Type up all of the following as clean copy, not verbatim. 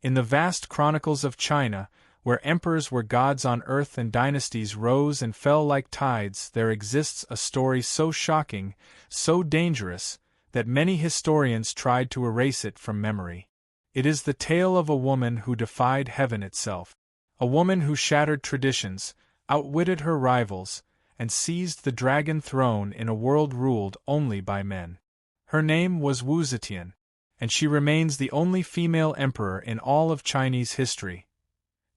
In the vast chronicles of China, where emperors were gods on earth and dynasties rose and fell like tides, there exists a story so shocking, so dangerous, that many historians tried to erase it from memory. It is the tale of a woman who defied heaven itself. A woman who shattered traditions, outwitted her rivals, and seized the dragon throne in a world ruled only by men. Her name was Wu Zetian, and she remains the only female emperor in all of Chinese history.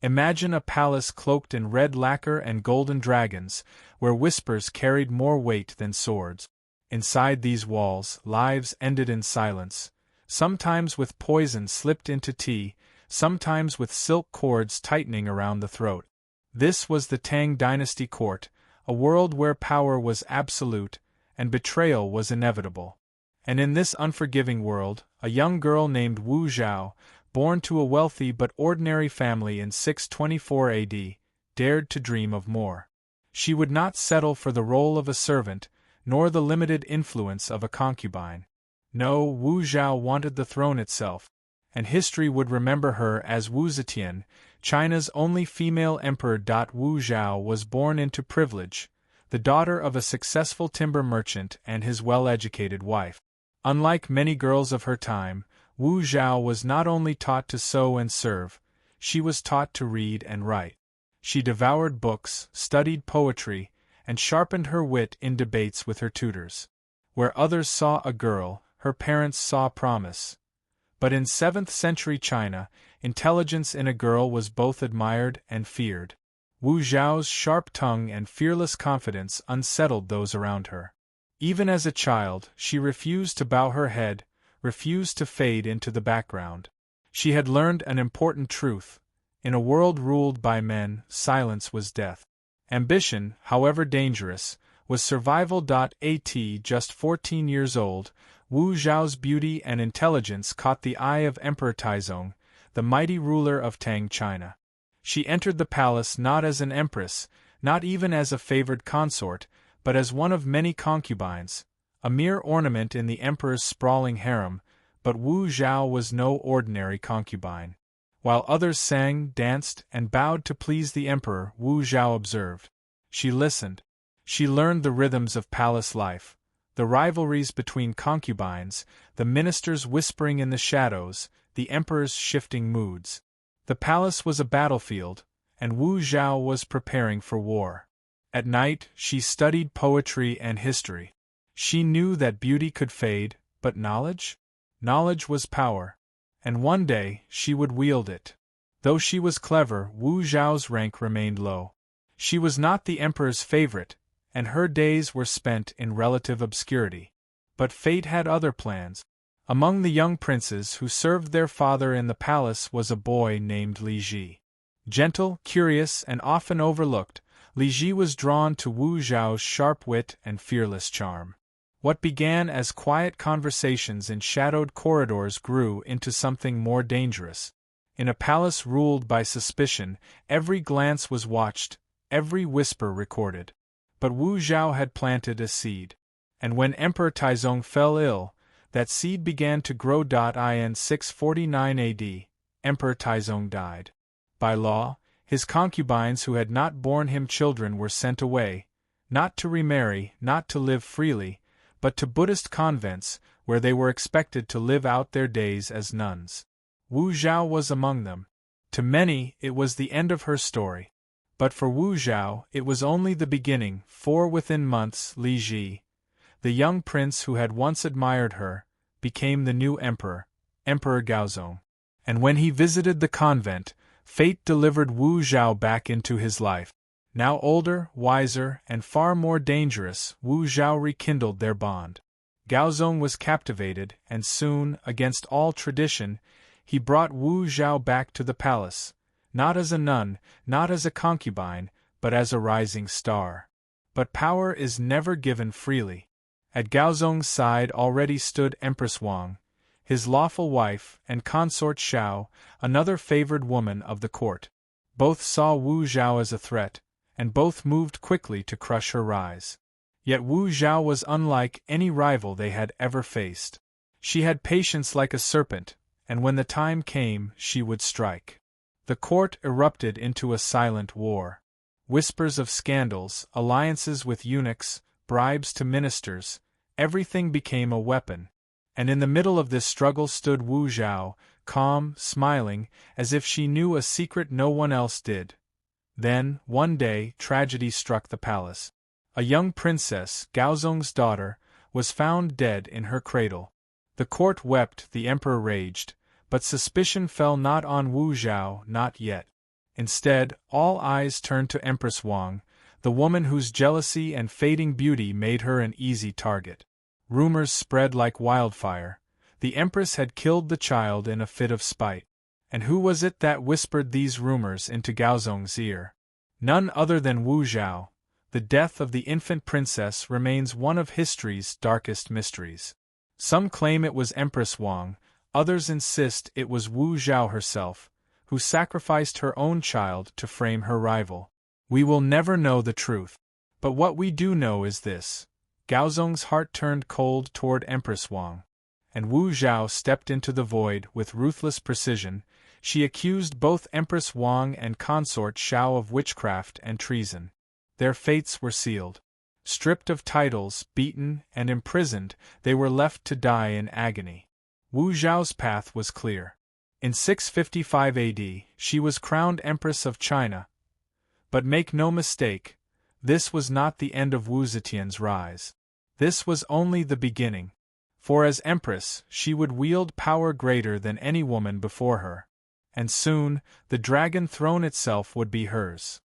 Imagine a palace cloaked in red lacquer and golden dragons, where whispers carried more weight than swords. Inside these walls, lives ended in silence, sometimes with poison slipped into tea, sometimes with silk cords tightening around the throat. This was the Tang dynasty court, a world where power was absolute, and betrayal was inevitable. And in this unforgiving world, a young girl named Wu Zhao, born to a wealthy but ordinary family in 624 AD, dared to dream of more. She would not settle for the role of a servant, nor the limited influence of a concubine. No, Wu Zhao wanted the throne itself, and history would remember her as Wu Zetian, China's only female emperor. Wu Zhao was born into privilege, the daughter of a successful timber merchant and his well-educated wife. Unlike many girls of her time, Wu Zhao was not only taught to sew and serve, she was taught to read and write. She devoured books, studied poetry, and sharpened her wit in debates with her tutors. Where others saw a girl, her parents saw promise. But in 7th century China, intelligence in a girl was both admired and feared. Wu Zhao's sharp tongue and fearless confidence unsettled those around her. Even as a child, she refused to bow her head, refused to fade into the background. She had learned an important truth: in a world ruled by men, silence was death. Ambition, however dangerous, was survival. At just 14 years old, Wu Zhao's beauty and intelligence caught the eye of Emperor Taizong, the mighty ruler of Tang China. She entered the palace not as an empress, not even as a favored consort, but as one of many concubines, a mere ornament in the emperor's sprawling harem. But Wu Zhao was no ordinary concubine. While others sang, danced, and bowed to please the emperor, Wu Zhao observed. She listened. She learned the rhythms of palace life, the rivalries between concubines, the ministers whispering in the shadows, the emperor's shifting moods. The palace was a battlefield, and Wu Zhao was preparing for war. At night, she studied poetry and history. She knew that beauty could fade, but knowledge? Knowledge was power. And one day, she would wield it. Though she was clever, Wu Zhao's rank remained low. She was not the emperor's favorite, and her days were spent in relative obscurity. But fate had other plans. Among the young princes who served their father in the palace was a boy named Li Ji. Gentle, curious, and often overlooked, Li Ji was drawn to Wu Zhao's sharp wit and fearless charm. What began as quiet conversations in shadowed corridors grew into something more dangerous. In a palace ruled by suspicion, every glance was watched, every whisper recorded. But Wu Zhao had planted a seed. And when Emperor Taizong fell ill, that seed began to grow. In 649 AD, Emperor Taizong died. By law, his concubines who had not borne him children were sent away, not to remarry, not to live freely, but to Buddhist convents, where they were expected to live out their days as nuns. Wu Zhao was among them. To many, it was the end of her story. But for Wu Zhao, it was only the beginning, for within months Li Ji, the young prince who had once admired her, became the new emperor, Emperor Gaozong. And when he visited the convent, fate delivered Wu Zhao back into his life. Now older, wiser, and far more dangerous, Wu Zhao rekindled their bond. Gaozong was captivated, and soon, against all tradition, he brought Wu Zhao back to the palace, not as a nun, not as a concubine, but as a rising star. But power is never given freely. At Gaozong's side already stood Empress Wang, his lawful wife, and consort Xiao, another favored woman of the court. Both saw Wu Zhao as a threat, and both moved quickly to crush her rise. Yet Wu Zhao was unlike any rival they had ever faced. She had patience like a serpent, and when the time came, she would strike. The court erupted into a silent war. Whispers of scandals, alliances with eunuchs, bribes to ministers, everything became a weapon. And in the middle of this struggle stood Wu Zhao, calm, smiling, as if she knew a secret no one else did. Then, one day, tragedy struck the palace. A young princess, Gaozong's daughter, was found dead in her cradle. The court wept, the emperor raged, but suspicion fell not on Wu Zhao, not yet. Instead, all eyes turned to Empress Wang, the woman whose jealousy and fading beauty made her an easy target. Rumors spread like wildfire. The empress had killed the child in a fit of spite. And who was it that whispered these rumors into Gaozong's ear? None other than Wu Zhao. The death of the infant princess remains one of history's darkest mysteries. Some claim it was Empress Wang, others insist it was Wu Zhao herself, who sacrificed her own child to frame her rival. We will never know the truth. But what we do know is this. Gaozong's heart turned cold toward Empress Wang. And Wu Zhao stepped into the void with ruthless precision. She accused both Empress Wang and consort Xiao of witchcraft and treason. Their fates were sealed. Stripped of titles, beaten, and imprisoned, they were left to die in agony. Wu Zhao's path was clear. In 655 AD, she was crowned Empress of China. But make no mistake, this was not the end of Wu Zetian's rise. This was only the beginning. For as Empress, she would wield power greater than any woman before her. And soon, the dragon throne itself would be hers.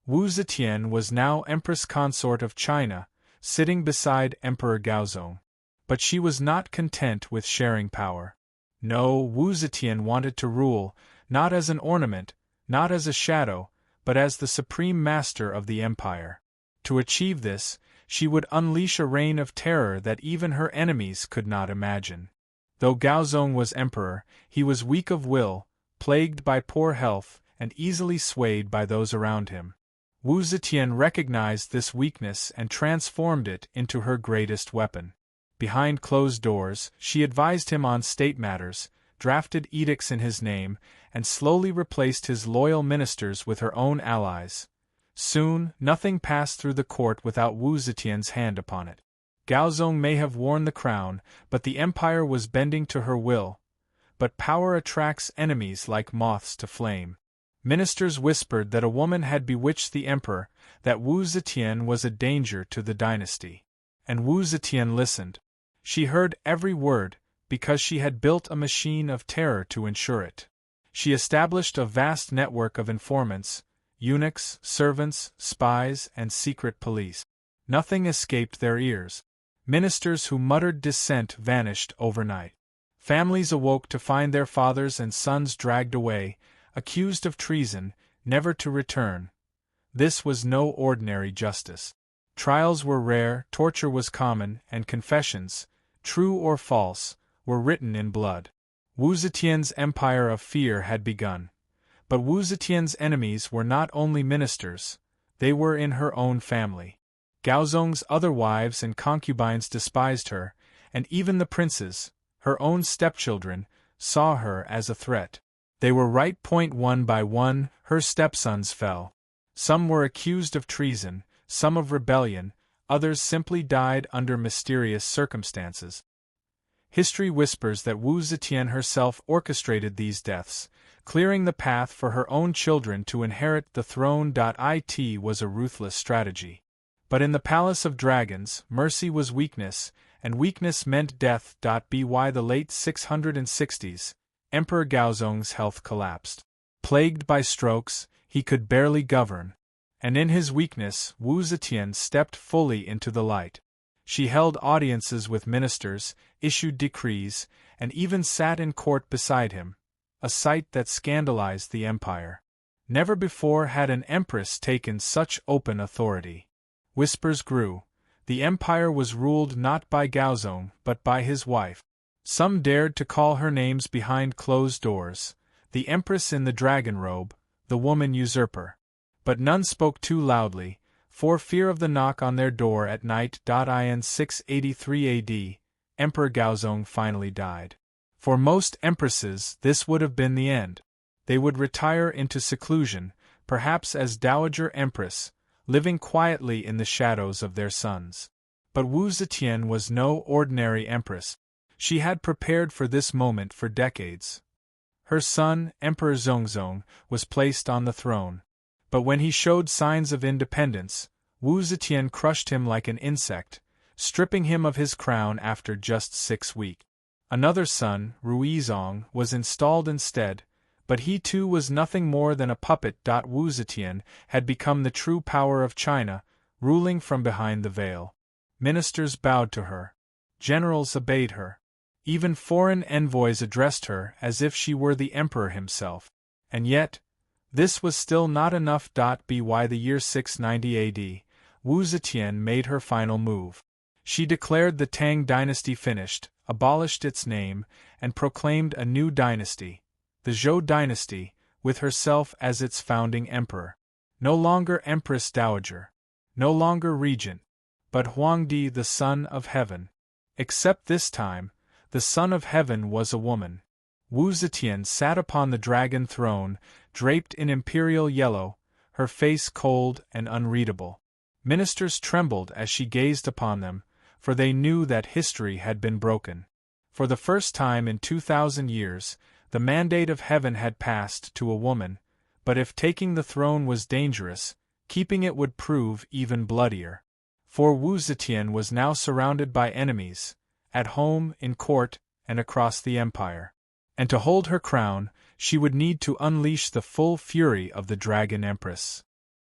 Wu Zetian was now Empress Consort of China, sitting beside Emperor Gaozong. But she was not content with sharing power. No, Wu Zetian wanted to rule, not as an ornament, not as a shadow, but as the supreme master of the empire. To achieve this, she would unleash a reign of terror that even her enemies could not imagine. Though Gaozong was emperor, he was weak of will, plagued by poor health, and easily swayed by those around him. Wu Zetian recognized this weakness and transformed it into her greatest weapon. Behind closed doors, she advised him on state matters, drafted edicts in his name, and slowly replaced his loyal ministers with her own allies. Soon, nothing passed through the court without Wu Zetian's hand upon it. Gaozong may have worn the crown, but the empire was bending to her will. But power attracts enemies like moths to flame. Ministers whispered that a woman had bewitched the emperor, that Wu Zetian was a danger to the dynasty. And Wu Zetian listened. She heard every word, because she had built a machine of terror to ensure it. She established a vast network of informants, eunuchs, servants, spies, and secret police. Nothing escaped their ears. Ministers who muttered dissent vanished overnight. Families awoke to find their fathers and sons dragged away, accused of treason, never to return. This was no ordinary justice. Trials were rare, torture was common, and confessions, true or false, were written in blood. Wu Zetian's empire of fear had begun. But Wu Zetian's enemies were not only ministers, they were in her own family. Gaozong's other wives and concubines despised her, and even the princes, her own stepchildren, saw her as a threat. They were right. One by one, her stepsons fell. Some were accused of treason, some of rebellion, others simply died under mysterious circumstances. History whispers that Wu Zetian herself orchestrated these deaths, clearing the path for her own children to inherit the throne. It was a ruthless strategy. But in the Palace of Dragons, mercy was weakness, and weakness meant death. By the late 660s, Emperor Gaozong's health collapsed. Plagued by strokes, he could barely govern. And in his weakness, Wu Zetian stepped fully into the light. She held audiences with ministers, issued decrees, and even sat in court beside him, a sight that scandalized the empire. Never before had an empress taken such open authority. Whispers grew. The empire was ruled not by Gaozong, but by his wife. Some dared to call her names behind closed doors, the empress in the dragon robe, the woman usurper. But none spoke too loudly, for fear of the knock on their door at night. In 683 AD, Emperor Gaozong finally died. For most empresses, this would have been the end. They would retire into seclusion, perhaps as Dowager Empress, living quietly in the shadows of their sons. But Wu Zetian was no ordinary empress. She had prepared for this moment for decades. Her son, Emperor Zhongzong, was placed on the throne. But when he showed signs of independence, Wu Zetian crushed him like an insect, stripping him of his crown after just 6 weeks. Another son, Ruizong, was installed instead, but he too was nothing more than a puppet. Wu Zetian had become the true power of China, ruling from behind the veil. Ministers bowed to her. Generals obeyed her. Even foreign envoys addressed her as if she were the emperor himself. And yet, this was still not enough. By the year 690 AD, Wu Zetian made her final move. She declared the Tang dynasty finished, abolished its name, and proclaimed a new dynasty, the Zhou dynasty, with herself as its founding emperor. No longer Empress Dowager. No longer regent, but Huangdi, the Son of Heaven. Except this time, the Son of Heaven was a woman. Wu Zetian sat upon the dragon throne, draped in imperial yellow, her face cold and unreadable. Ministers trembled as she gazed upon them, for they knew that history had been broken. For the first time in 2,000 years, the mandate of heaven had passed to a woman, but if taking the throne was dangerous, keeping it would prove even bloodier. For Wu Zetian was now surrounded by enemies, at home, in court, and across the empire. And to hold her crown, she would need to unleash the full fury of the Dragon Empress.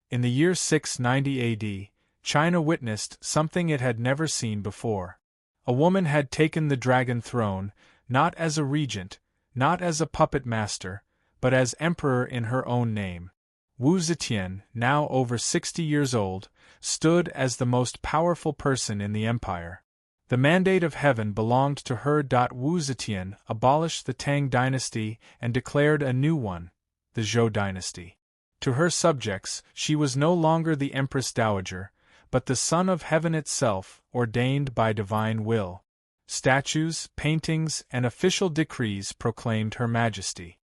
In the year 690 AD, China witnessed something it had never seen before. A woman had taken the dragon throne, not as a regent, not as a puppet master, but as emperor in her own name. Wu Zetian, now over 60 years old, stood as the most powerful person in the empire. The mandate of heaven belonged to her. Wu Zetian abolished the Tang dynasty and declared a new one, the Zhou dynasty. To her subjects, she was no longer the Empress Dowager, but the Son of Heaven itself, ordained by divine will. Statues, paintings, and official decrees proclaimed her majesty.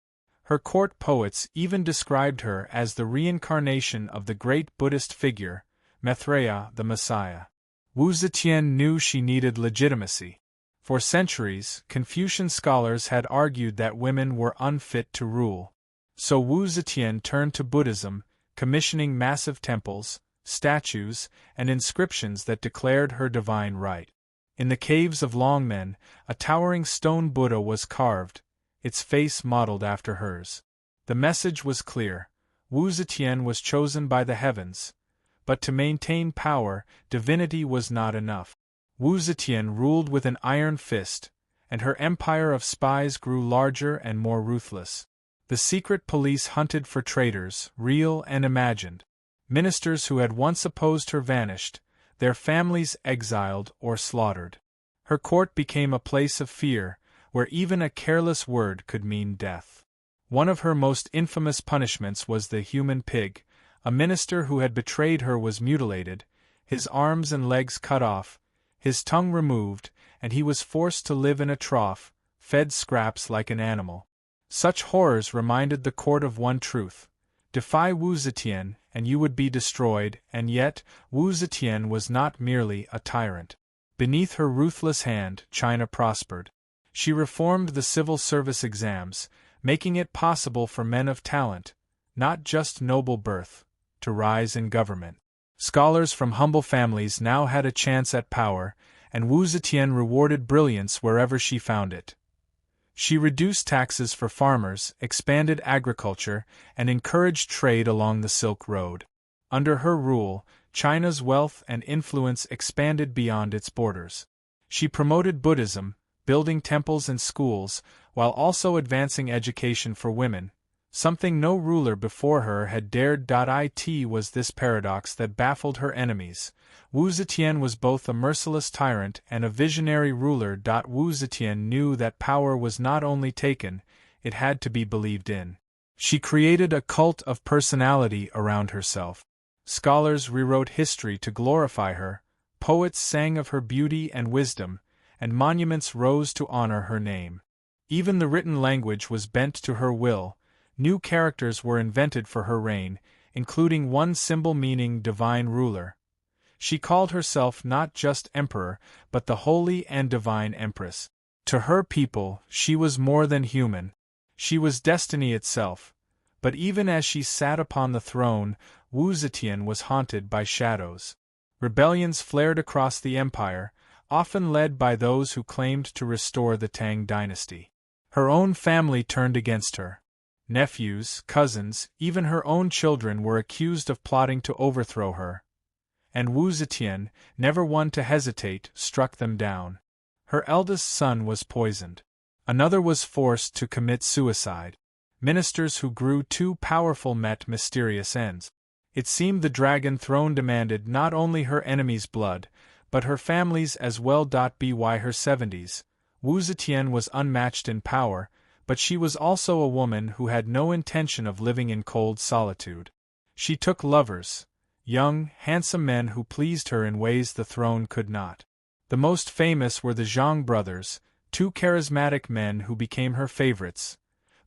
Her court poets even described her as the reincarnation of the great Buddhist figure, Maitreya, the Messiah. Wu Zetian knew she needed legitimacy. For centuries, Confucian scholars had argued that women were unfit to rule. So Wu Zetian turned to Buddhism, commissioning massive temples, statues, and inscriptions that declared her divine right. In the caves of Longmen, a towering stone Buddha was carved, its face modeled after hers. The message was clear: Wu Zetian was chosen by the heavens. But to maintain power, divinity was not enough. Wu Zetian ruled with an iron fist, and her empire of spies grew larger and more ruthless. The secret police hunted for traitors, real and imagined. Ministers who had once opposed her vanished, their families exiled or slaughtered. Her court became a place of fear, where even a careless word could mean death. One of her most infamous punishments was the human pig. A minister who had betrayed her was mutilated, his arms and legs cut off, his tongue removed, and he was forced to live in a trough, fed scraps like an animal. Such horrors reminded the court of one truth: defy Wu Zetian, and you would be destroyed. And yet, Wu Zetian was not merely a tyrant. Beneath her ruthless hand, China prospered. She reformed the civil service exams, making it possible for men of talent, not just noble birth, to rise in government. Scholars from humble families now had a chance at power, and Wu Zetian rewarded brilliance wherever she found it. She reduced taxes for farmers, expanded agriculture, and encouraged trade along the Silk Road. Under her rule, China's wealth and influence expanded beyond its borders. She promoted Buddhism, building temples and schools, while also advancing education for women, something no ruler before her had dared. It was this paradox that baffled her enemies. Wu Zetian was both a merciless tyrant and a visionary ruler. Wu Zetian knew that power was not only taken, it had to be believed in. She created a cult of personality around herself. Scholars rewrote history to glorify her, poets sang of her beauty and wisdom, and monuments rose to honor her name. Even the written language was bent to her will. New characters were invented for her reign, including one symbol meaning divine ruler. She called herself not just emperor, but the holy and divine empress. To her people, she was more than human. She was destiny itself. But even as she sat upon the throne, Wu Zetian was haunted by shadows. Rebellions flared across the empire, often led by those who claimed to restore the Tang dynasty. Her own family turned against her. Nephews, cousins, even her own children were accused of plotting to overthrow her. And Wu Zetian, never one to hesitate, struck them down. Her eldest son was poisoned. Another was forced to commit suicide. Ministers who grew too powerful met mysterious ends. It seemed the dragon throne demanded not only her enemy's blood, but her family's as well. By her 70s, Wu Zetian was unmatched in power, but she was also a woman who had no intention of living in cold solitude. She took lovers, young, handsome men who pleased her in ways the throne could not. The most famous were the Zhang brothers, two charismatic men who became her favorites,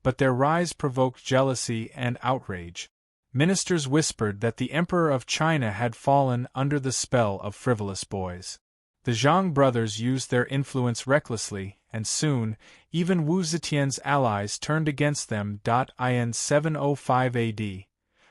but their rise provoked jealousy and outrage. Ministers whispered that the Emperor of China had fallen under the spell of frivolous boys. The Zhang brothers used their influence recklessly, and soon, even Wu Zetian's allies turned against them. In 705 AD,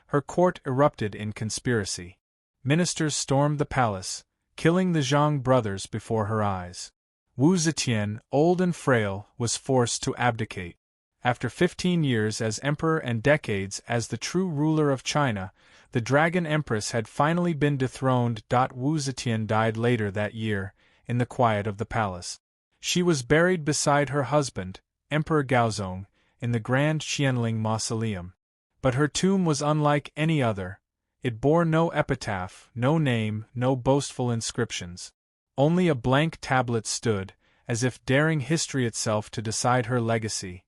her court erupted in conspiracy. Ministers stormed the palace, killing the Zhang brothers before her eyes. Wu Zetian, old and frail, was forced to abdicate. After 15 years as emperor and decades as the true ruler of China, the Dragon Empress had finally been dethroned. Wu Zetian died later that year, in the quiet of the palace. She was buried beside her husband, Emperor Gaozong, in the Grand Qianling Mausoleum. But her tomb was unlike any other. It bore no epitaph, no name, no boastful inscriptions. Only a blank tablet stood, as if daring history itself to decide her legacy.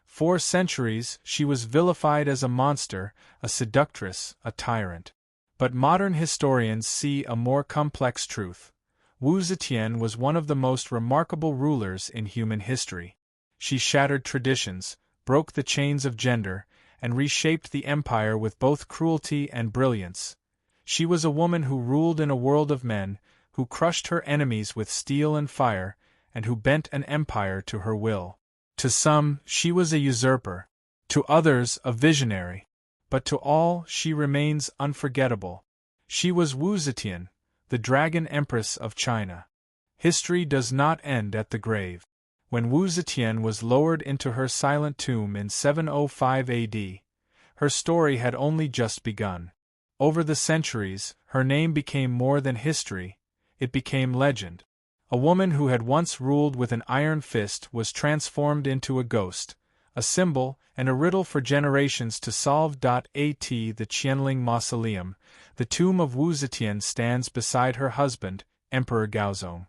For centuries, she was vilified as a monster, a seductress, a tyrant. But modern historians see a more complex truth. Wu Zetian was one of the most remarkable rulers in human history. She shattered traditions, broke the chains of gender, and reshaped the empire with both cruelty and brilliance. She was a woman who ruled in a world of men, who crushed her enemies with steel and fire, and who bent an empire to her will. To some, she was a usurper. To others, a visionary. But to all, she remains unforgettable. She was Wu Zetian, the Dragon Empress of China. History does not end at the grave. When Wu Zetian was lowered into her silent tomb in 705 AD, her story had only just begun. Over the centuries, her name became more than history, it became legend. A woman who had once ruled with an iron fist was transformed into a ghost, a symbol and a riddle for generations to solve. At the Qianling Mausoleum, the tomb of Wu Zetian stands beside her husband, Emperor Gaozong.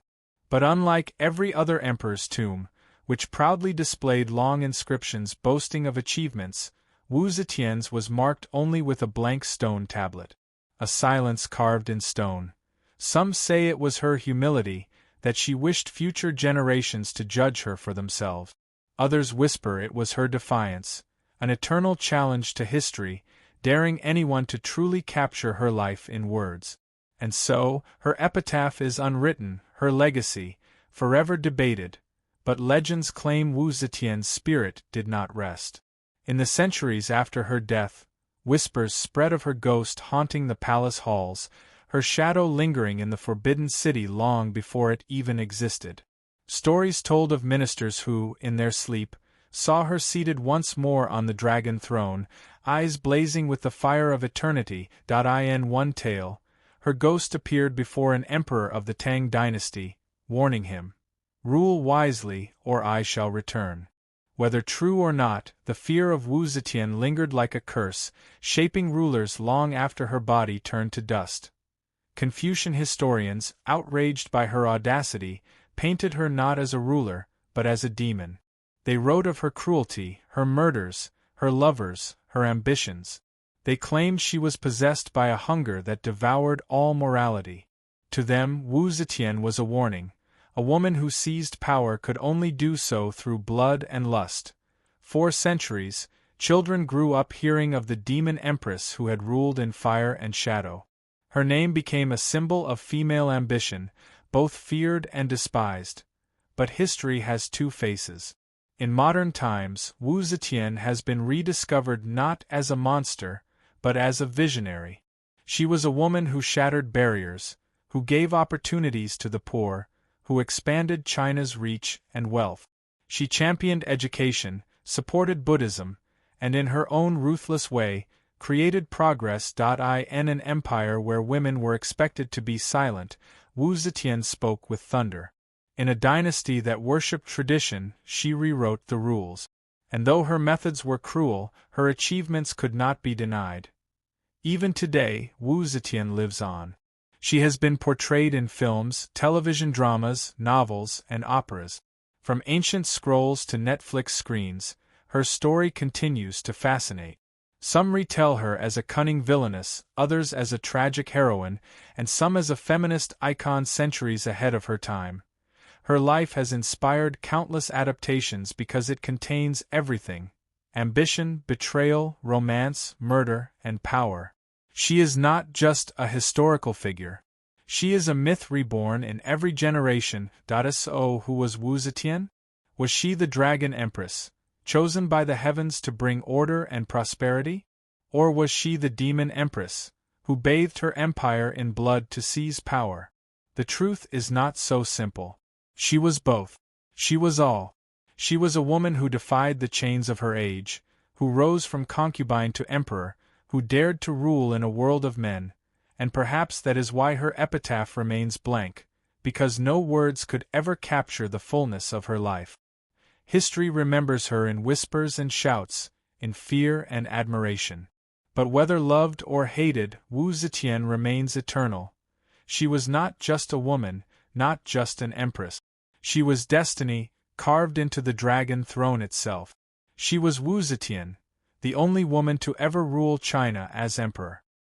But unlike every other emperor's tomb, which proudly displayed long inscriptions boasting of achievements, Wu Zetian's was marked only with a blank stone tablet. A silence carved in stone. Some say it was her humility, that she wished future generations to judge her for themselves. Others whisper it was her defiance, an eternal challenge to history, daring anyone to truly capture her life in words. And so, her epitaph is unwritten, her legacy, forever debated, but legends claim Wu Zetian's spirit did not rest. In the centuries after her death, whispers spread of her ghost haunting the palace halls, her shadow lingering in the forbidden city long before it even existed. Stories told of ministers who, in their sleep, saw her seated once more on the dragon throne, eyes blazing with the fire of eternity. In one tale, her ghost appeared before an emperor of the Tang dynasty, warning him, "Rule wisely, or I shall return." Whether true or not, the fear of Wu Zetian lingered like a curse, shaping rulers long after her body turned to dust. Confucian historians, outraged by her audacity, painted her not as a ruler, but as a demon. They wrote of her cruelty, her murders, her lovers, her ambitions. They claimed she was possessed by a hunger that devoured all morality. To them, Wu Zetian was a A woman who seized power could only do so through blood and lust. For centuries, children grew up hearing of the demon empress who had ruled in fire and shadow. Her name became a symbol of female ambition, both feared and despised. But history has two faces. In modern times, Wu Zetian has been rediscovered not as a monster, but as a visionary. She was a woman who shattered barriers, who gave opportunities to the poor, who expanded China's reach and wealth. She championed education, supported Buddhism, and in her own ruthless way, created progress. In an empire where women were expected to be silent, Wu Zetian spoke with thunder. In a dynasty that worshipped tradition, she rewrote the rules. And though her methods were cruel, her achievements could not be denied. Even today, Wu Zetian lives on. She has been portrayed in films, television dramas, novels, and operas. From ancient scrolls to Netflix screens, her story continues to fascinate. Some retell her as a cunning villainess, others as a tragic heroine, and some as a feminist icon centuries ahead of her time. Her life has inspired countless adaptations because it contains everything: ambition, betrayal, romance, murder, and power. She is not just a historical figure. She is a myth reborn in every generation. So who was Wu Zetian? Was she the Dragon Empress, chosen by the heavens to bring order and prosperity? Or was she the Demon Empress, who bathed her empire in blood to seize power? The truth is not so simple. She was both. She was all. She was a woman who defied the chains of her age, who rose from concubine to emperor, who dared to rule in a world of men, and perhaps that is why her epitaph remains blank, because no words could ever capture the fullness of her life. History remembers her in whispers and shouts, in fear and admiration. But whether loved or hated, Wu Zetian remains eternal. She was not just a woman, not just an empress. She was destiny, carved into the dragon throne itself. She was Wu Zetian, the only woman to ever rule China as emperor.